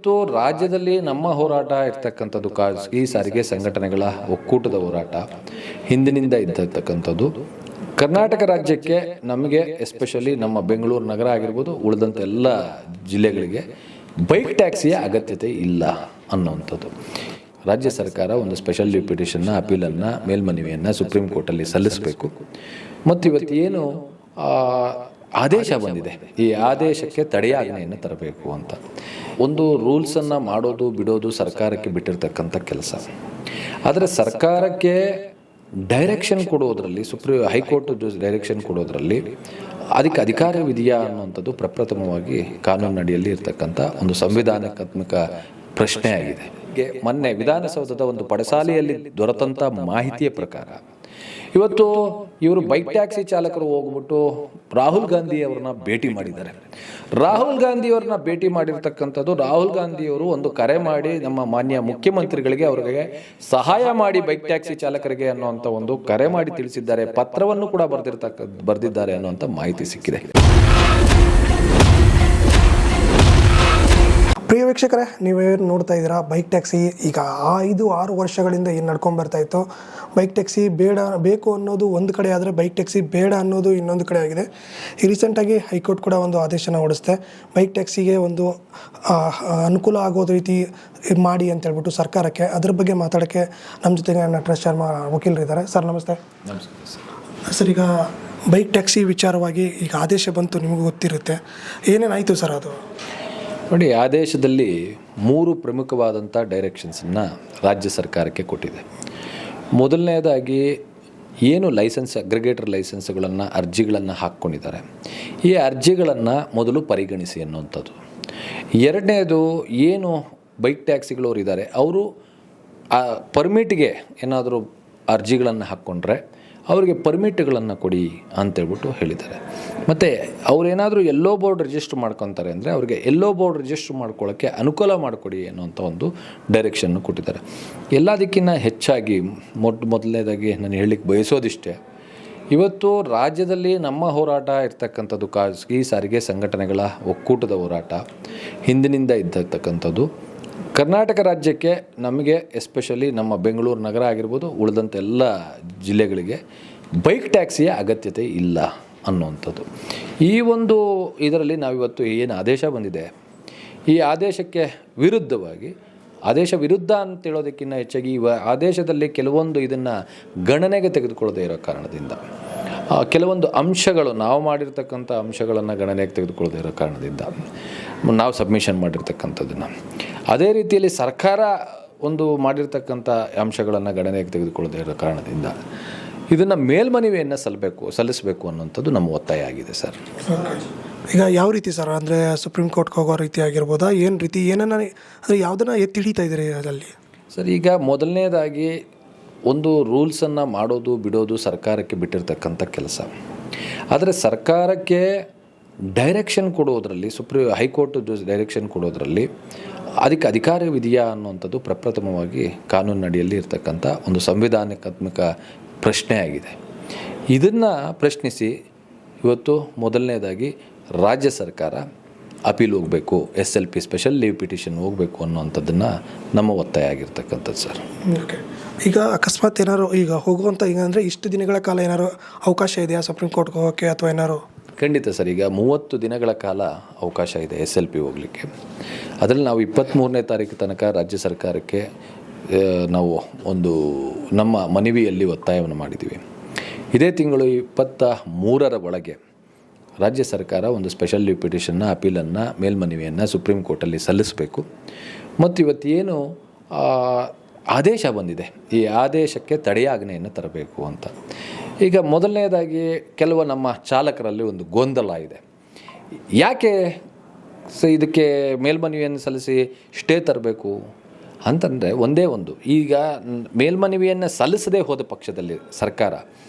ಇವತ್ತು ರಾಜ್ಯದಲ್ಲಿ ನಮ್ಮ ಹೋರಾಟ ಇರ್ತಕ್ಕಂಥದ್ದು ಖಾಸಗಿ ಸಾರಿಗೆ ಸಂಘಟನೆಗಳ ಒಕ್ಕೂಟದ ಹೋರಾಟ ಹಿಂದಿನಿಂದ ಇದ್ದಿರ್ತಕ್ಕಂಥದ್ದು. ಕರ್ನಾಟಕ ರಾಜ್ಯಕ್ಕೆ ನಮಗೆ ಎಸ್ಪೆಷಲಿ ನಮ್ಮ ಬೆಂಗಳೂರು ನಗರ ಆಗಿರ್ಬೋದು, ಉಳಿದಂಥ ಎಲ್ಲ ಜಿಲ್ಲೆಗಳಿಗೆ ಬೈಕ್ ಟ್ಯಾಕ್ಸಿಯ ಅಗತ್ಯತೆ ಇಲ್ಲ ಅನ್ನೋವಂಥದ್ದು. ರಾಜ್ಯ ಸರ್ಕಾರ ಒಂದು ಸ್ಪೆಷಲ್ ಪಿಟಿಷನ್ನ, ಅಪೀಲನ್ನು, ಮೇಲ್ಮನವಿಯನ್ನು ಸುಪ್ರೀಂ ಕೋರ್ಟಲ್ಲಿ ಸಲ್ಲಿಸಬೇಕು. ಮತ್ತು ಇವತ್ತು ಏನು ಆದೇಶ ಬಂದಿದೆ, ಈ ಆದೇಶಕ್ಕೆ ತಡೆಯಾಜ್ಞೆಯನ್ನು ತರಬೇಕು ಅಂತ. ಒಂದು ರೂಲ್ಸನ್ನು ಮಾಡೋದು ಬಿಡೋದು ಸರ್ಕಾರಕ್ಕೆ ಬಿಟ್ಟಿರ್ತಕ್ಕಂಥ ಕೆಲಸ. ಆದರೆ ಸರ್ಕಾರಕ್ಕೆ ಡೈರೆಕ್ಷನ್ ಕೊಡೋದ್ರಲ್ಲಿ, ಹೈಕೋರ್ಟ್ ಹೈಕೋರ್ಟ್ ಕೊಡೋದ್ರಲ್ಲಿ ಅದಕ್ಕೆ ಅಧಿಕಾರವಿದೆಯಾ ಅನ್ನುವಂಥದ್ದು ಪ್ರಪ್ರಥಮವಾಗಿ ಕಾನೂನಿನಡಿಯಲ್ಲಿ ಇರ್ತಕ್ಕಂಥ ಒಂದು ಸಂವಿಧಾನಾತ್ಮಕ ಪ್ರಶ್ನೆ ಆಗಿದೆ. ಮೊನ್ನೆ ವಿಧಾನಸೌಧದ ಒಂದು ಪಡಸಾಲೆಯಲ್ಲಿ ದೊರೆತಂಥ ಮಾಹಿತಿಯ ಪ್ರಕಾರ ಇವತ್ತು ಇವರು ಬೈಕ್ ಟ್ಯಾಕ್ಸಿ ಚಾಲಕರು ಹೋಗ್ಬಿಟ್ಟು ರಾಹುಲ್ ಗಾಂಧಿ ಅವ್ರನ್ನ ಭೇಟಿ ಮಾಡಿದ್ದಾರೆ. ರಾಹುಲ್ ಗಾಂಧಿ ಅವ್ರನ್ನ ಭೇಟಿ ಮಾಡಿರ್ತಕ್ಕಂಥದ್ದು, ರಾಹುಲ್ ಗಾಂಧಿಯವರು ಒಂದು ಕರೆ ಮಾಡಿ ನಮ್ಮ ಮಾನ್ಯ ಮುಖ್ಯಮಂತ್ರಿಗಳಿಗೆ ಅವರಿಗೆ ಸಹಾಯ ಮಾಡಿ ಬೈಕ್ ಟ್ಯಾಕ್ಸಿ ಚಾಲಕರಿಗೆ ಅನ್ನುವಂಥ ಒಂದು ಕರೆ ಮಾಡಿ ತಿಳಿಸಿದ್ದಾರೆ. ಪತ್ರವನ್ನು ಕೂಡ ಬರೆದಿದ್ದಾರೆ ಅನ್ನುವಂಥ ಮಾಹಿತಿ ಸಿಕ್ಕಿದೆ. ಪ್ರಿಯ ವೀಕ್ಷಕರೇ, ನೀವೇನು ನೋಡ್ತಾ ಇದ್ದೀರಾ, ಬೈಕ್ ಟ್ಯಾಕ್ಸಿ ಈಗ 5-6 ವರ್ಷಗಳಿಂದ ಏನು ನಡ್ಕೊಂಡು ಬರ್ತಾ ಇತ್ತು. ಬೈಕ್ ಟ್ಯಾಕ್ಸಿ ಬೇಕು ಅನ್ನೋದು ಒಂದು ಕಡೆ ಆದರೆ, ಬೈಕ್ ಟ್ಯಾಕ್ಸಿ ಬೇಡ ಅನ್ನೋದು ಇನ್ನೊಂದು ಕಡೆ ಆಗಿದೆ. ಈ ರೀಸೆಂಟಾಗಿ ಹೈಕೋರ್ಟ್ ಕೂಡ ಒಂದು ಆದೇಶನ ಹೊರಡಿಸುತ್ತೆ, ಬೈಕ್ ಟ್ಯಾಕ್ಸಿಗೆ ಒಂದು ಅನುಕೂಲ ಆಗೋದು ರೀತಿ ಮಾಡಿ ಅಂತ ಹೇಳ್ಬಿಟ್ಟು ಸರ್ಕಾರಕ್ಕೆ. ಅದ್ರ ಬಗ್ಗೆ ಮಾತಾಡೋಕ್ಕೆ ನಮ್ಮ ಜೊತೆಗೆ ನಟರಾಜ್ ಶರ್ಮಾ ವಕೀಲರಿದ್ದಾರೆ. ಸರ್ ನಮಸ್ತೆ. ನಮಸ್ಕಾರ ಸರ್, ಈಗ ಬೈಕ್ ಟ್ಯಾಕ್ಸಿ ವಿಚಾರವಾಗಿ ಈಗ ಆದೇಶ ಬಂತು, ನಿಮಗೂ ಗೊತ್ತಿರುತ್ತೆ, ಏನೇನಾಯಿತು ಸರ್ ಅದು? ನೋಡಿ, ಆದೇಶದಲ್ಲಿ 3 ಪ್ರಮುಖವಾದಂಥ ಡೈರೆಕ್ಷನ್ಸನ್ನು ರಾಜ್ಯ ಸರ್ಕಾರಕ್ಕೆ ಕೊಟ್ಟಿದೆ. ಮೊದಲನೇದಾಗಿ ಏನು ಲೈಸೆನ್ಸ್, ಅಗ್ರಿಗೇಟರ್ ಲೈಸೆನ್ಸ್ಗಳನ್ನು, ಅರ್ಜಿಗಳನ್ನು ಹಾಕ್ಕೊಂಡಿದ್ದಾರೆ, ಈ ಅರ್ಜಿಗಳನ್ನು ಮೊದಲು ಪರಿಗಣಿಸಿ ಅನ್ನುವಂಥದ್ದು. ಎರಡನೇದು, ಏನು ಬೈಕ್ ಟ್ಯಾಕ್ಸಿಗಳವ್ರು ಇದ್ದಾರೆ ಅವರು ಆ ಪರ್ಮಿಟ್ಗೆ ಏನಾದರೂ ಅರ್ಜಿಗಳನ್ನು ಹಾಕ್ಕೊಂಡ್ರೆ ಅವರಿಗೆ ಪರ್ಮಿಟ್ಗಳನ್ನು ಕೊಡಿ ಅಂತೇಳ್ಬಿಟ್ಟು ಹೇಳಿದ್ದಾರೆ. ಮತ್ತು ಅವರೇನಾದರೂ ಎಲ್ಲೋ ಬೋರ್ಡ್ ರಿಜಿಸ್ಟ್ರ್ ಮಾಡ್ಕೊತಾರೆ ಅಂದರೆ ಅವ್ರಿಗೆ ಎಲ್ಲೋ ಬೋರ್ಡ್ ರಿಜಿಸ್ಟ್ರ್ ಮಾಡ್ಕೊಳ್ಳೋಕ್ಕೆ ಅನುಕೂಲ ಮಾಡಿಕೊಡಿ ಅನ್ನೋಂಥ ಒಂದು ಡೈರೆಕ್ಷನ್ನು ಕೊಟ್ಟಿದ್ದಾರೆ. ಎಲ್ಲದಕ್ಕಿಂತ ಹೆಚ್ಚಾಗಿ ಮೊದಲನೇದಾಗಿ ನಾನು ಹೇಳಲಿಕ್ಕೆ ಬಯಸೋದಿಷ್ಟೇ, ಇವತ್ತು ರಾಜ್ಯದಲ್ಲಿ ನಮ್ಮ ಹೋರಾಟ ಇರ್ತಕ್ಕಂಥದ್ದು ಖಾಸಗಿ ಸಾರಿಗೆ ಸಂಘಟನೆಗಳ ಒಕ್ಕೂಟದ ಹೋರಾಟ ಹಿಂದಿನಿಂದ ಇದ್ದಿರ್ತಕ್ಕಂಥದ್ದು. ಕರ್ನಾಟಕ ರಾಜ್ಯಕ್ಕೆ ನಮಗೆ ಎಸ್ಪೆಷಲಿ ನಮ್ಮ ಬೆಂಗಳೂರು ನಗರ ಆಗಿರ್ಬೋದು, ಉಳಿದಂಥ ಎಲ್ಲ ಜಿಲ್ಲೆಗಳಿಗೆ ಬೈಕ್ ಟ್ಯಾಕ್ಸಿಯ ಅಗತ್ಯತೆ ಇಲ್ಲ ಅನ್ನುವಂಥದ್ದು. ಈ ಒಂದು ಇದರಲ್ಲಿ ನಾವಿವತ್ತು ಏನು ಆದೇಶ ಬಂದಿದೆ, ಈ ಆದೇಶಕ್ಕೆ ವಿರುದ್ಧವಾಗಿ, ಆದೇಶ ವಿರುದ್ಧ ಅಂತ ಹೇಳೋದಕ್ಕಿಂತ ಹೆಚ್ಚಾಗಿ ಈ ಆದೇಶದಲ್ಲಿ ಕೆಲವೊಂದು ಇದನ್ನು ಗಣನೆಗೆ ತೆಗೆದುಕೊಳ್ಳದೇ ಇರೋ ಕಾರಣದಿಂದ, ಕೆಲವೊಂದು ಅಂಶಗಳು, ನಾವು ಮಾಡಿರ್ತಕ್ಕಂಥ ಅಂಶಗಳನ್ನು ಗಣನೆಗೆ ತೆಗೆದುಕೊಳ್ಳದೇ ಇರೋ ಕಾರಣದಿಂದ ನಾವು ಸಬ್ಮಿಷನ್ ಮಾಡಿರ್ತಕ್ಕಂಥದ್ದನ್ನು, ಅದೇ ರೀತಿಯಲ್ಲಿ ಸರ್ಕಾರ ಒಂದು ಮಾಡಿರ್ತಕ್ಕಂಥ ಅಂಶಗಳನ್ನು ಗಣನೆಗೆ ತೆಗೆದುಕೊಳ್ಳದೇ ಇರೋ ಕಾರಣದಿಂದ ಇದನ್ನು ಮೇಲ್ಮನವಿಯನ್ನು ಸಲ್ಲಿಸಬೇಕು ಅನ್ನೋಂಥದ್ದು ನಮ್ಮ ಒತ್ತಾಯ ಆಗಿದೆ ಸರ್. ಈಗ ಯಾವ ರೀತಿ ಸರ್, ಅಂದರೆ ಸುಪ್ರೀಂ ಕೋರ್ಟ್ಗೆ ಹೋಗೋ ರೀತಿ ಆಗಿರ್ಬೋದಾ, ಏನು ರೀತಿ, ಏನನ್ನ ಅಂದರೆ ಯಾವುದನ್ನು ಎತ್ತಿ ಹಿಡಿತಾ ಇದ್ದೀರಿ ಅದರಲ್ಲಿ? ಸರ್, ಈಗ ಮೊದಲನೇದಾಗಿ ಒಂದು ರೂಲ್ಸನ್ನು ಮಾಡೋದು ಬಿಡೋದು ಸರ್ಕಾರಕ್ಕೆ ಬಿಟ್ಟಿರ್ತಕ್ಕಂಥ ಕೆಲಸ. ಆದರೆ ಸರ್ಕಾರಕ್ಕೆ ಡೈರೆಕ್ಷನ್ ಕೊಡೋದ್ರಲ್ಲಿ, ಹೈಕೋರ್ಟ್ ಡೈರೆಕ್ಷನ್ ಕೊಡೋದ್ರಲ್ಲಿ ಅದಕ್ಕೆ ಅಧಿಕಾರವಿದೆಯಾ ಅನ್ನುವಂಥದ್ದು ಪ್ರಪ್ರಥಮವಾಗಿ ಕಾನೂನಿನಡಿಯಲ್ಲಿ ಇರ್ತಕ್ಕಂಥ ಒಂದು ಸಂವಿಧಾನಾತ್ಮಕ ಪ್ರಶ್ನೆ ಆಗಿದೆ. ಇದನ್ನು ಪ್ರಶ್ನಿಸಿ ಇವತ್ತು ಮೊದಲನೇದಾಗಿ ರಾಜ್ಯ ಸರ್ಕಾರ ಅಪೀಲ್ ಹೋಗಬೇಕು, SLP ಸ್ಪೆಷಲ್ ಲೀವ್ ಪಿಟಿಷನ್ ಹೋಗಬೇಕು ಅನ್ನೋವಂಥದ್ದನ್ನು ನಮ್ಮ ಒತ್ತಾಯ ಆಗಿರ್ತಕ್ಕಂಥದ್ದು ಸರ್. ಓಕೆ, ಈಗ ಅಕಸ್ಮಾತ್ ಏನಾದ್ರು ಈಗ ಹೋಗುವಂಥ, ಈಗ ಅಂದರೆ ಇಷ್ಟು ದಿನಗಳ ಕಾಲ ಏನಾದ್ರು ಅವಕಾಶ ಇದೆಯಾ ಸುಪ್ರೀಂ ಕೋರ್ಟ್ಗೆ ಹೋಗೋಕ್ಕೆ ಅಥವಾ ಏನಾದ್ರು? ಖಂಡಿತ ಸರ್, ಈಗ 30 ದಿನಗಳ ಕಾಲ ಅವಕಾಶ ಇದೆ SLP ಹೋಗಲಿಕ್ಕೆ. ಅದರಲ್ಲಿ ನಾವು 23ನೇ ತಾರೀಕು ತನಕ ರಾಜ್ಯ ಸರ್ಕಾರಕ್ಕೆ ನಾವು ಒಂದು ನಮ್ಮ ಮನವಿಯಲ್ಲಿ ಒತ್ತಾಯವನ್ನು ಮಾಡಿದ್ದೀವಿ. ಇದೇ ತಿಂಗಳು 23ರ ಒಳಗೆ ರಾಜ್ಯ ಸರ್ಕಾರ ಒಂದು ಸ್ಪೆಷಲ್ ಲೀವ್ ಪಿಟಿಷನ್ನ, ಅಪೀಲನ್ನು, ಮೇಲ್ಮನವಿಯನ್ನು ಸುಪ್ರೀಂ ಕೋರ್ಟಲ್ಲಿ ಸಲ್ಲಿಸಬೇಕು. ಮತ್ತು ಇವತ್ತೇನು ಆದೇಶ ಬಂದಿದೆ, ಈ ಆದೇಶಕ್ಕೆ ತಡೆಯಾಜ್ಞೆಯನ್ನು ತರಬೇಕು ಅಂತ. ಈಗ ಮೊದಲನೇದಾಗಿ ಕೆಲವು ನಮ್ಮ ಚಾಲಕರಲ್ಲಿ ಒಂದು ಗೊಂದಲ ಇದೆ. ಯಾಕೆ ಇದಕ್ಕೆ ಮೇಲ್ಮನವಿಯನ್ನು ಸಲ್ಲಿಸಿ ಸ್ಟೇ ತರಬೇಕು ಅಂತಂದರೆ ಒಂದೇ ಒಂದು, ಈಗ ಮೇಲ್ಮನವಿಯನ್ನು ಸಲ್ಲಿಸದೇ ಹೋದ ಪಕ್ಷದಲ್ಲಿ ಸರ್ಕಾರ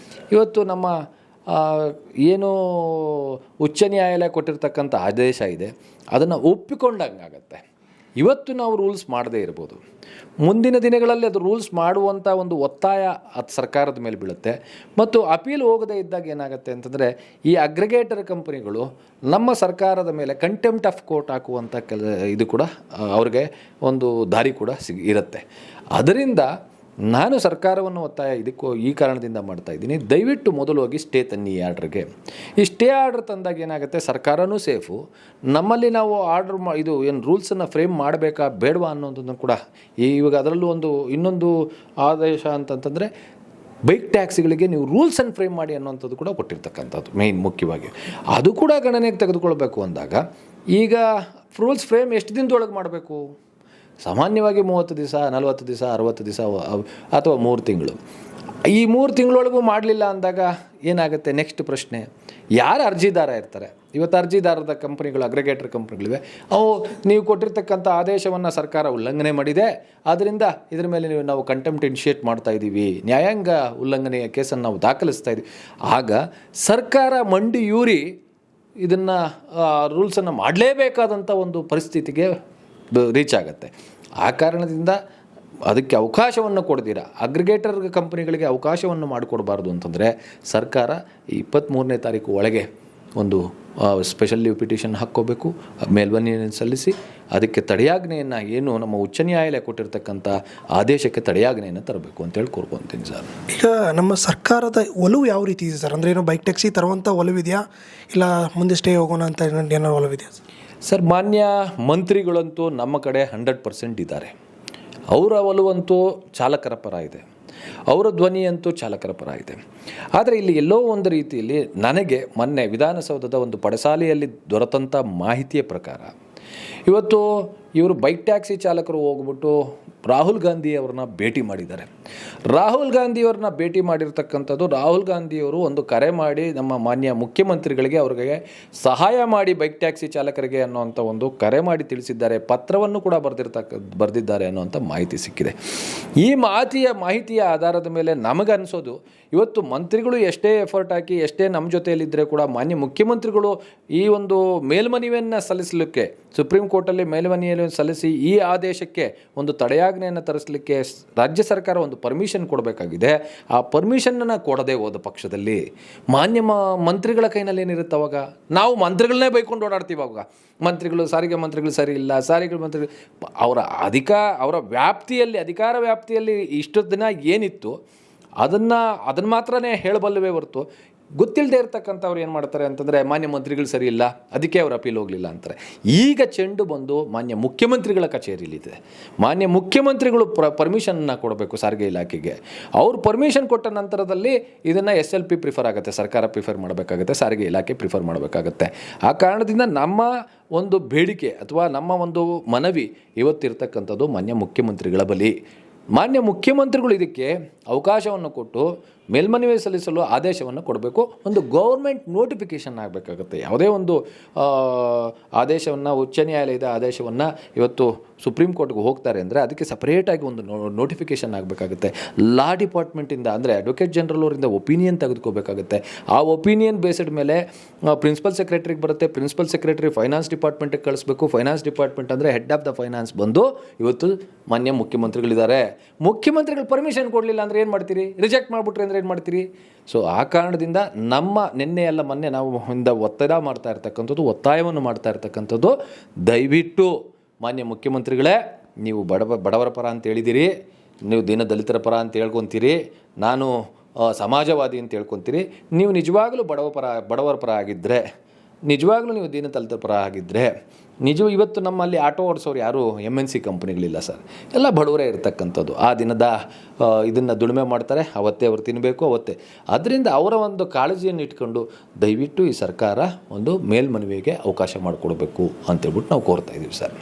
ಇವತ್ತು ನಮ್ಮ ಏನು ಉಚ್ಚ ನ್ಯಾಯಾಲಯ ಕೊಟ್ಟಿರ್ತಕ್ಕಂಥ ಆದೇಶ ಇದೆ ಅದನ್ನು ಒಪ್ಪಿಕೊಂಡಂಗಾಗತ್ತೆ. ಇವತ್ತು ನಾವು ರೂಲ್ಸ್ ಮಾಡದೇ ಇರ್ಬೋದು, ಮುಂದಿನ ದಿನಗಳಲ್ಲಿ ಅದು ರೂಲ್ಸ್ ಮಾಡುವಂಥ ಒಂದು ಒತ್ತಾಯ ಅದು ಸರ್ಕಾರದ ಮೇಲೆ ಬೀಳುತ್ತೆ. ಮತ್ತು ಅಪೀಲ್ ಹೋಗದೇ ಇದ್ದಾಗ ಏನಾಗುತ್ತೆ ಅಂತಂದರೆ ಈ ಅಗ್ರಿಗೇಟರ್ ಕಂಪನಿಗಳು ನಮ್ಮ ಸರ್ಕಾರದ ಮೇಲೆ ಕಂಟೆಂಪ್ಟ್ ಆಫ್ ಕೋರ್ಟ್ ಹಾಕುವಂಥ ಇದು ಕೂಡ ಅವ್ರಿಗೆ ಒಂದು ದಾರಿ ಕೂಡ ಇರುತ್ತೆ. ಅದರಿಂದ ನಾನು ಸರ್ಕಾರವನ್ನು ಒತ್ತಾಯ ಈ ಕಾರಣದಿಂದ ಮಾಡ್ತಾ ಇದ್ದೀನಿ, ದಯವಿಟ್ಟು ಮೊದಲು ಹೋಗಿ ಸ್ಟೇ ತನ್ನಿ ಈ ಆರ್ಡ್ರಿಗೆ. ಈ ಸ್ಟೇ ಆರ್ಡ್ರ್ ತಂದಾಗ ಏನಾಗುತ್ತೆ, ಸರ್ಕಾರನೂ ಸೇಫು, ನಮ್ಮಲ್ಲಿ ನಾವು ಆರ್ಡ್ರ್ ಇದು ಏನು ರೂಲ್ಸನ್ನು ಫ್ರೇಮ್ ಮಾಡಬೇಕಾ ಬೇಡವಾ ಅನ್ನೋದನ್ನು ಕೂಡ ಇವಾಗ ಅದರಲ್ಲೂ ಇನ್ನೊಂದು ಆದೇಶ ಅಂತಂತಂದರೆ ಬೈಕ್ ಟ್ಯಾಕ್ಸಿಗಳಿಗೆ ನೀವು ರೂಲ್ಸನ್ನು ಫ್ರೇಮ್ ಮಾಡಿ ಅನ್ನೋಂಥದ್ದು ಕೂಡ ಕೊಟ್ಟಿರ್ತಕ್ಕಂಥದ್ದು ಮೇಯ್ನ್ ಮುಖ್ಯವಾಗಿ. ಅದು ಕೂಡ ಗಣನೆಗೆ ತೆಗೆದುಕೊಳ್ಬೇಕು ಅಂದಾಗ ಈಗ ರೂಲ್ಸ್ ಫ್ರೇಮ್ ಎಷ್ಟು ದಿನದೊಳಗೆ ಮಾಡಬೇಕು? ಸಾಮಾನ್ಯವಾಗಿ 30 ದಿವಸ, 40 ದಿವಸ, 60 ದಿವಸ ಅಥವಾ 3 ತಿಂಗಳು. ಈ 3 ತಿಂಗಳೊಳಗೂ ಮಾಡಲಿಲ್ಲ ಅಂದಾಗ ಏನಾಗುತ್ತೆ? ನೆಕ್ಸ್ಟ್ ಪ್ರಶ್ನೆ, ಯಾರು ಅರ್ಜಿದಾರ ಇರ್ತಾರೆ? ಇವತ್ತು ಅರ್ಜಿದಾರದ ಕಂಪ್ನಿಗಳು, ಅಗ್ರಿಗೇಟರ್ ಕಂಪ್ನಿಗಳಿವೆ, ಅವು ನೀವು ಕೊಟ್ಟಿರ್ತಕ್ಕಂಥ ಆದೇಶವನ್ನು ಸರ್ಕಾರ ಉಲ್ಲಂಘನೆ ಮಾಡಿದೆ, ಆದ್ದರಿಂದ ಇದರ ಮೇಲೆ ನಾವು ಕಂಟೆಂಪ್ಟ್ ಇನಿಷಿಯೇಟ್ ಮಾಡ್ತಾ ಇದ್ದೀವಿ, ನ್ಯಾಯಾಂಗ ಉಲ್ಲಂಘನೆಯ ಕೇಸನ್ನು ನಾವು ದಾಖಲಿಸ್ತಾ ಇದ್ದೀವಿ. ಆಗ ಸರ್ಕಾರ ಮಂಡಿಯೂರಿ ಇದನ್ನು ರೂಲ್ಸನ್ನು ಮಾಡಲೇಬೇಕಾದಂಥ ಒಂದು ಪರಿಸ್ಥಿತಿಗೆ ರೀಚ್ ಆಗುತ್ತೆ. ಆ ಕಾರಣದಿಂದ ಅದಕ್ಕೆ ಅವಕಾಶವನ್ನು ಕೊಡ್ತೀರಾ, ಅಗ್ರಿಗೇಟರ್ ಕಂಪನಿಗಳಿಗೆ ಅವಕಾಶವನ್ನು ಮಾಡಿಕೊಡ್ಬಾರ್ದು ಅಂತಂದರೆ ಸರ್ಕಾರ 23ನೇ ತಾರೀಕು ಒಳಗೆ ಒಂದು ಸ್ಪೆಷಲ್ ಲೀವ್ ಪಿಟಿಷನ್ ಹಾಕ್ಕೋಬೇಕು, ಮೇಲ್ಮನವಿಯನ್ನು ಸಲ್ಲಿಸಿ ಅದಕ್ಕೆ ತಡೆಯಾಜ್ಞೆಯನ್ನು, ಏನು ನಮ್ಮ ಉಚ್ಚ ನ್ಯಾಯಾಲಯ ಕೊಟ್ಟಿರ್ತಕ್ಕಂಥ ಆದೇಶಕ್ಕೆ ತಡೆಯಾಜ್ಞೆಯನ್ನು ತರಬೇಕು ಅಂತೇಳಿ ಕೋರ್ಕೊತೀನಿ ಸರ್. ಈಗ ನಮ್ಮ ಸರ್ಕಾರದ ಒಲವು ಯಾವ ರೀತಿ ಇದೆ ಸರ್? ಅಂದರೆ ಏನೋ ಬೈಕ್ ಟ್ಯಾಕ್ಸಿ ತರುವಂಥ ಒಲವಿದೆಯಾ, ಇಲ್ಲ ಮುಂದೆ ಸ್ಟೇ ಹೋಗೋಣ ಅಂತ ಏನೋ ಒಲವಿದೆಯಾ ಸರ್? ಮಾನ್ಯ ಮಂತ್ರಿಗಳಂತೂ ನಮ್ಮ ಕಡೆ 100% ಇದ್ದಾರೆ. ಅವರ ಒಲವಂತೂ ಚಾಲಕರ ಪರ ಇದೆ, ಅವರ ಧ್ವನಿಯಂತೂ ಚಾಲಕರ ಪರ ಇದೆ. ಆದರೆ ಇಲ್ಲಿ ಎಲ್ಲೋ ಒಂದು ರೀತಿಯಲ್ಲಿ ನನಗೆ ಮೊನ್ನೆ ವಿಧಾನಸೌಧದ ಒಂದು ಪಡಸಾಲೆಯಲ್ಲಿ ದೊರೆತಂಥ ಮಾಹಿತಿಯ ಪ್ರಕಾರ ಇವತ್ತು ಇವರು ಬೈಕ್ ಟ್ಯಾಕ್ಸಿ ಚಾಲಕರು ಹೋಗ್ಬಿಟ್ಟು ರಾಹುಲ್ ಗಾಂಧಿ ಅವ್ರನ್ನ ಭೇಟಿ ಮಾಡಿದ್ದಾರೆ. ರಾಹುಲ್ ಗಾಂಧಿಯವ್ರನ್ನ ಭೇಟಿ ಮಾಡಿರ್ತಕ್ಕಂಥದ್ದು, ರಾಹುಲ್ ಗಾಂಧಿಯವರು ಒಂದು ಕರೆ ಮಾಡಿ ನಮ್ಮ ಮಾನ್ಯ ಮುಖ್ಯಮಂತ್ರಿಗಳಿಗೆ ಅವ್ರಿಗೆ ಸಹಾಯ ಮಾಡಿ ಬೈಕ್ ಟ್ಯಾಕ್ಸಿ ಚಾಲಕರಿಗೆ ಅನ್ನೋವಂಥ ಒಂದು ಕರೆ ಮಾಡಿ ತಿಳಿಸಿದ್ದಾರೆ, ಪತ್ರವನ್ನು ಕೂಡ ಬರೆದಿದ್ದಾರೆ ಅನ್ನೋವಂಥ ಮಾಹಿತಿ ಸಿಕ್ಕಿದೆ. ಈ ಮಾಹಿತಿಯ ಆಧಾರದ ಮೇಲೆ ನಮಗನ್ನಿಸೋದು, ಇವತ್ತು ಮಂತ್ರಿಗಳು ಎಷ್ಟೇ ಎಫರ್ಟ್ ಹಾಕಿ ಎಷ್ಟೇ ನಮ್ಮ ಜೊತೆಯಲ್ಲಿದ್ದರೆ ಕೂಡ ಮಾನ್ಯ ಮುಖ್ಯಮಂತ್ರಿಗಳು ಈ ಒಂದು ಮೇಲ್ಮನವಿಯನ್ನು ಸಲ್ಲಿಸಲಿಕ್ಕೆ ಸುಪ್ರೀಂ ಕೋರ್ಟಲ್ಲಿ ಮೇಲ್ಮನವಿಯನ್ನು ಸಲ್ಲಿಸಿ ಈ ಆದೇಶಕ್ಕೆ ಒಂದು ತಡೆಯಾಜ್ಞೆಯನ್ನು ತರಿಸಲಿಕ್ಕೆ ರಾಜ್ಯ ಸರ್ಕಾರ ಒಂದು ಪರ್ಮಿಷನ್ ಕೊಡಬೇಕಾಗಿದೆ. ಆ ಪರ್ಮಿಷನನ್ನು ಕೊಡದೆ ಹೋದ ಪಕ್ಷದಲ್ಲಿ ಮಾನ್ಯ ಮಂತ್ರಿಗಳ ಕೈನಲ್ಲಿ ಏನಿರುತ್ತೆ, ಅವಾಗ ನಾವು ಮಂತ್ರಿಗಳನ್ನೇ ಬೈಕೊಂಡು ಓಡಾಡ್ತೀವಿ. ಅವಾಗ ಸಾರಿಗೆ ಮಂತ್ರಿಗಳು ಸರಿ ಇಲ್ಲ, ಮಂತ್ರಿಗಳು ಅವರ ವ್ಯಾಪ್ತಿಯಲ್ಲಿ, ಅಧಿಕಾರ ವ್ಯಾಪ್ತಿಯಲ್ಲಿ ಇಷ್ಟು ದಿನ ಏನಿತ್ತು ಅದನ್ನು ಮಾತ್ರನೇ ಹೇಳಬಲ್ಲವೇ ಹೊರತು ಗೊತ್ತಿಲ್ಲದೆ ಇರ್ತಕ್ಕಂಥವ್ರು ಏನು ಮಾಡ್ತಾರೆ ಅಂತಂದರೆ ಮಾನ್ಯ ಮಂತ್ರಿಗಳು ಸರಿ ಇಲ್ಲ, ಅದಕ್ಕೆ ಅವ್ರು ಅಪೀಲ್ ಹೋಗಲಿಲ್ಲ ಅಂತಾರೆ. ಈಗ ಚೆಂಡು ಬಂದು ಮಾನ್ಯ ಮುಖ್ಯಮಂತ್ರಿಗಳ ಕಚೇರಿಲಿದೆ. ಮಾನ್ಯ ಮುಖ್ಯಮಂತ್ರಿಗಳು ಪರ್ಮಿಷನ್ನ ಕೊಡಬೇಕು ಸಾರಿಗೆ ಇಲಾಖೆಗೆ. ಅವ್ರು ಪರ್ಮಿಷನ್ ಕೊಟ್ಟ ನಂತರದಲ್ಲಿ ಇದನ್ನು SLP ಪ್ರಿಫರ್ ಆಗುತ್ತೆ, ಸರ್ಕಾರ ಪ್ರಿಫರ್ ಮಾಡಬೇಕಾಗುತ್ತೆ, ಸಾರಿಗೆ ಇಲಾಖೆ ಪ್ರಿಫರ್ ಮಾಡಬೇಕಾಗುತ್ತೆ. ಆ ಕಾರಣದಿಂದ ನಮ್ಮ ಒಂದು ಬೇಡಿಕೆ ಅಥವಾ ನಮ್ಮ ಒಂದು ಮನವಿ ಇವತ್ತಿರ್ತಕ್ಕಂಥದ್ದು ಮಾನ್ಯ ಮುಖ್ಯಮಂತ್ರಿಗಳ ಬಳಿ. ಮಾನ್ಯ ಮುಖ್ಯಮಂತ್ರಿಗಳು ಇದಕ್ಕೆ ಅವಕಾಶವನ್ನು ಕೊಟ್ಟು ಮೇಲ್ಮನವಿ ಸಲ್ಲಿಸಲು ಆದೇಶವನ್ನು ಕೊಡಬೇಕು. ಒಂದು ಗೌರ್ಮೆಂಟ್ ನೋಟಿಫಿಕೇಷನ್ ಆಗಬೇಕಾಗುತ್ತೆ. ಯಾವುದೇ ಒಂದು ಆದೇಶವನ್ನು, ಉಚ್ಚ ನ್ಯಾಯಾಲಯದ ಆದೇಶವನ್ನು ಇವತ್ತು ಸುಪ್ರೀಂ ಕೋರ್ಟ್ಗೆ ಹೋಗ್ತಾರೆ ಅಂದರೆ ಅದಕ್ಕೆ ಸಪ್ರೇಟಾಗಿ ಒಂದು ನೋಟಿಫಿಕೇಷನ್ ಆಗಬೇಕಾಗುತ್ತೆ. ಲಾ ಡಿಪಾರ್ಟ್ಮೆಂಟಿಂದ, ಅಂದರೆ ಅಡ್ವೊಕೇಟ್ ಜನರಲ್ ಅವರಿಂದ ಒಪಿನಿಯನ್ ತೆಗೆದುಕೋಬೇಕಾಗುತ್ತೆ. ಆ ಒಪಿನಿಯನ್ ಬೇಸ್ಡ್ ಮೇಲೆ ಪ್ರಿನ್ಸಿಪಲ್ ಸೆಕ್ರೆಟರಿಗೆ ಬರುತ್ತೆ, ಪ್ರಿನ್ಸಿಪಲ್ ಸೆಕ್ರೆಟರಿ ಫೈನಾನ್ಸ್ ಡಿಪಾರ್ಟ್ಮೆಂಟಿಗೆ ಕಳಿಸ್ಬೇಕು. ಫೈನಾನ್ಸ್ ಡಿಪಾರ್ಟ್ಮೆಂಟ್ ಅಂದರೆ ಹೆಡ್ ಆಫ್ ದ ಫೈನಾನ್ಸ್ ಬಂದು ಇವತ್ತು ಮಾನ್ಯ ಮುಖ್ಯಮಂತ್ರಿಗಳಿದ್ದಾರೆ. ಮುಖ್ಯಮಂತ್ರಿಗಳು ಪರ್ಮಿಷನ್ ಕೊಡಲಿಲ್ಲ ಅಂದರೆ ಏನು ಮಾಡ್ತೀರಿ? ರಿಜೆಕ್ಟ್ ಮಾಡಿಬಿಟ್ರೆ ಅಂದರೆ ಏನು ಮಾಡ್ತೀರಿ? ಸೊ ಆ ಕಾರಣದಿಂದ ನಮ್ಮ ನಿನ್ನೆ ಎಲ್ಲ ಮೊನ್ನೆ ನಾವು ಒತ್ತಾಯವನ್ನು ಮಾಡ್ತಾ ಇರ್ತಕ್ಕಂಥದ್ದು, ದಯವಿಟ್ಟು ಮಾನ್ಯ ಮುಖ್ಯಮಂತ್ರಿಗಳೇ, ನೀವು ಬಡವರ ಪರ ಅಂತ ಹೇಳಿದ್ದೀರಿ, ನೀವು ದಲಿತರ ಪರ ಅಂತ ಹೇಳ್ಕೊತೀರಿ, ನಾನು ಸಮಾಜವಾದಿ ಅಂತ ಹೇಳ್ಕೊತೀರಿ. ನೀವು ನಿಜವಾಗಲೂ ಬಡವರ ಪರ ಆಗಿದ್ದರೆ, ನಿಜವಾಗ್ಲೂ ನೀವು ದಲಿತರ ಪರ ಆಗಿದ್ದರೆ, ಇವತ್ತು ನಮ್ಮಲ್ಲಿ ಆಟೋ ಓಡಿಸೋರು ಯಾರು MNC ಕಂಪ್ನಿಗಳಿಲ್ಲ ಸರ್, ಎಲ್ಲ ಬಡವರೇ ಇರ್ತಕ್ಕಂಥದ್ದು. ಆ ದಿನದ ಇದನ್ನು ದುಡಿಮೆ ಮಾಡ್ತಾರೆ, ಅವತ್ತೇ ಅವ್ರು ತಿನ್ನಬೇಕು, ಅವತ್ತೇ. ಅದರಿಂದ ಅವರ ಒಂದು ಕಾಳಜಿಯನ್ನು ಇಟ್ಕೊಂಡು ದಯವಿಟ್ಟು ಈ ಸರ್ಕಾರ ಒಂದು ಮೇಲ್ಮನವಿಗೆ ಅವಕಾಶ ಮಾಡಿಕೊಡ್ಬೇಕು ಅಂತೇಳ್ಬಿಟ್ಟು ನಾವು ಕೋರ್ತಾ ಇದ್ದೀವಿ ಸರ್.